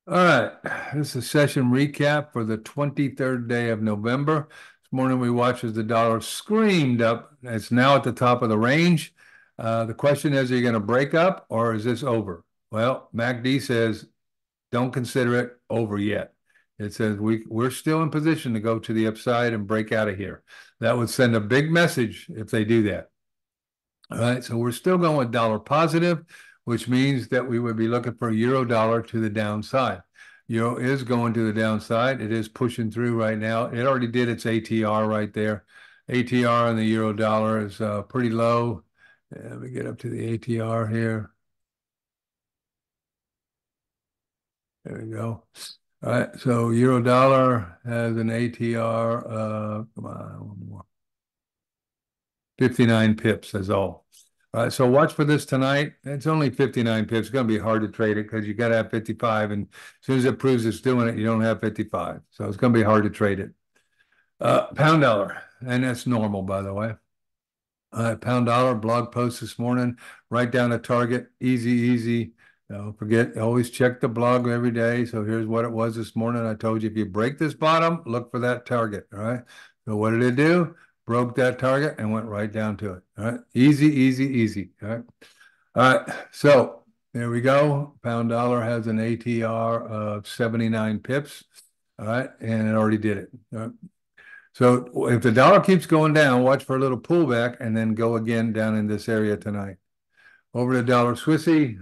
All right, this is a session recap for the 23rd day of November. This morning we watched as the dollar screamed up. It's now at the top of the range. The question is, are you going to break up or is this over? Well, MACD says don't consider it over yet. It says we're still in position to go to the upside and break out of here. That would send a big message if they do that. All right, so we're still going with dollar positive, which means that we would be looking for euro dollar to the downside. Euro is going to the downside. It is pushing through right now. It already did its ATR right there. ATR on the euro dollar is pretty low. Let me get up to the ATR here. There we go. All right, so euro dollar has an ATR, come on, one more. 59 pips, that's all. So watch for this tonight. It's only 59 pips. It's going to be hard to trade it because you got to have 55. And as soon as it proves it's doing it, you don't have 55. So it's going to be hard to trade it. Pound dollar. And that's normal, by the way. Pound dollar blog post this morning. Right down the target. Easy, easy. Don't forget, always check the blog every day. So here's what it was this morning. I told you if you break this bottom, look for that target. All right. So what did it do? Broke that target and went right down to it. All right. Easy, easy, easy. All right. All right. So there we go. Pound dollar has an ATR of 79 pips. All right. And it already did it. All right. So if the dollar keeps going down, watch for a little pullback and then go again down in this area tonight. Over to dollar Swissy,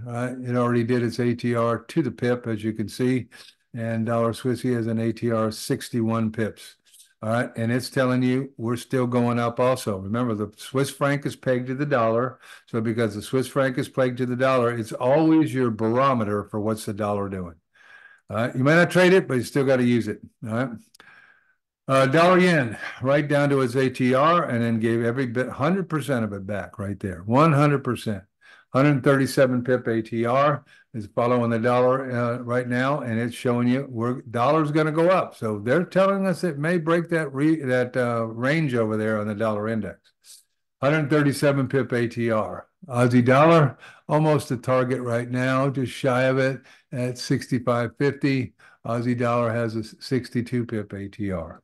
it already did its ATR to the pip, as you can see, and dollar Swissy has an ATR 61 pips. All right, and it's telling you we're still going up also. Remember, the Swiss franc is pegged to the dollar, so because the Swiss franc is pegged to the dollar, it's always your barometer for what's the dollar doing. All right, you might not trade it, but you still got to use it. All right. Dollar yen, right down to its ATR, and then gave every bit 100% of it back right there. 100%. 137 pip ATR is following the dollar right now, and it's showing you dollar's going to go up. So they're telling us it may break that range over there on the dollar index. 137 pip ATR. Aussie dollar, almost a target right now, just shy of it at 65.50. Aussie dollar has a 62 pip ATR.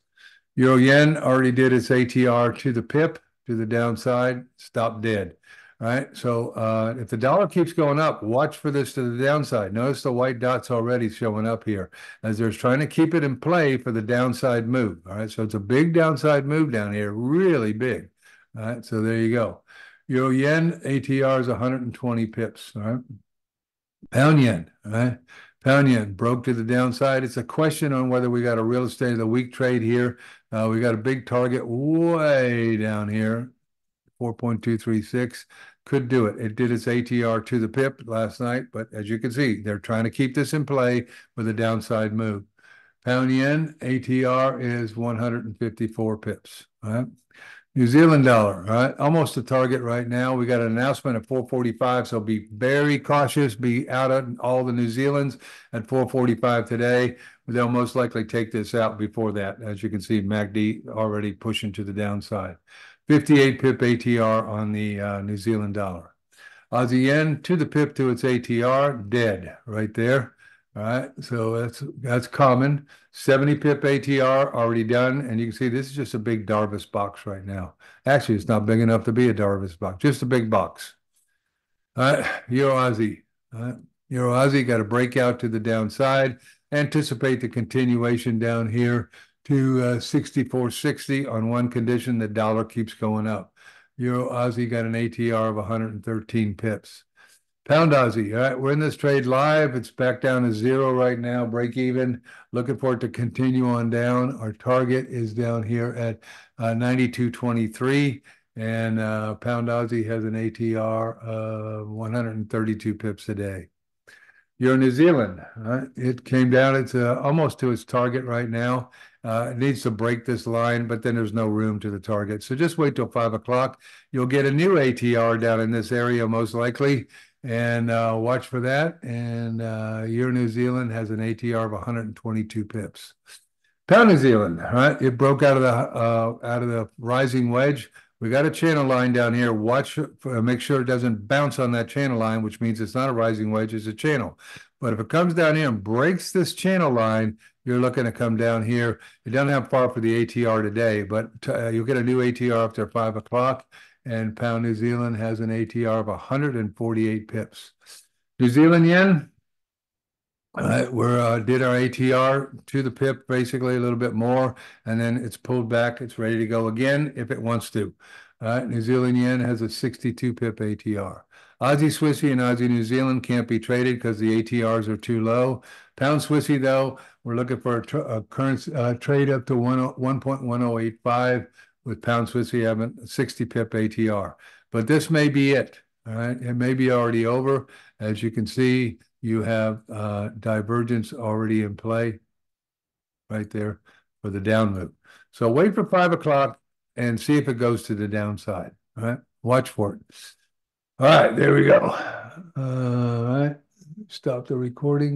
Euro yen already did its ATR to the pip, to the downside, stopped dead. All right. So if the dollar keeps going up, watch for this to the downside. Notice the white dots already showing up here as they're trying to keep it in play for the downside move. All right. So it's a big downside move down here, really big. All right. So there you go. Euro yen ATR is 120 pips. All right. Pound yen. All right. Pound yen broke to the downside. It's a question on whether we got a real estate of the week trade here. We got a big target way down here, 4.236. Could do it. It did its ATR to the pip last night, but as you can see, they're trying to keep this in play with a downside move. Pound yen ATR is 154 pips. All right. New Zealand dollar, all right, almost a target right now. We got an announcement at 4:45, so be very cautious. Be out of all the New Zealands at 4:45 today. They'll most likely take this out before that. As you can see, MACD already pushing to the downside. 58 pip ATR on the New Zealand dollar. Aussie yen to the pip to its ATR, dead right there. All right, so that's common. 70 pip ATR already done, and you can see this is just a big Darvis box right now. Actually, it's not big enough to be a Darvis box, just a big box. All right, Euro Aussie. Euro Aussie got a breakout to the downside. Anticipate the continuation down here to 64.60 on one condition, the dollar keeps going up. Euro Aussie got an ATR of 113 pips. Pound Aussie. All right, we're in this trade live. It's back down to zero right now, break even. Looking for it to continue on down. Our target is down here at 92.23, and Pound Aussie has an ATR of 132 pips a day. Euro New Zealand, it came down. It's almost to its target right now. It needs to break this line, but then there's no room to the target. So just wait till 5 o'clock. You'll get a new ATR down in this area most likely, and watch for that. And Euro New Zealand has an ATR of 122 pips. Pound New Zealand, all right, it broke out of the rising wedge. We got a channel line down here. Watch, make sure it doesn't bounce on that channel line, which means it's not a rising wedge, it's a channel. But if it comes down here and breaks this channel line, you're looking to come down here. It doesn't have far for the ATR today, but you'll get a new ATR after 5 o'clock. And pound New Zealand has an ATR of 148 pips. New Zealand yen, we're did our ATR to the pip, basically a little bit more, and then it's pulled back. It's ready to go again if it wants to. New Zealand yen has a 62 pip ATR. Aussie Swissy and Aussie New Zealand can't be traded because the ATRs are too low. Pound Swissy, though, we're looking for a current trade up to 1.1085 with pound Swissy having a 60 pip ATR. But this may be it. All right, it may be already over. As you can see, you have divergence already in play right there for the down move. So wait for 5 o'clock and see if it goes to the downside. All right, watch for it. All right, there we go. All right, stop the recording.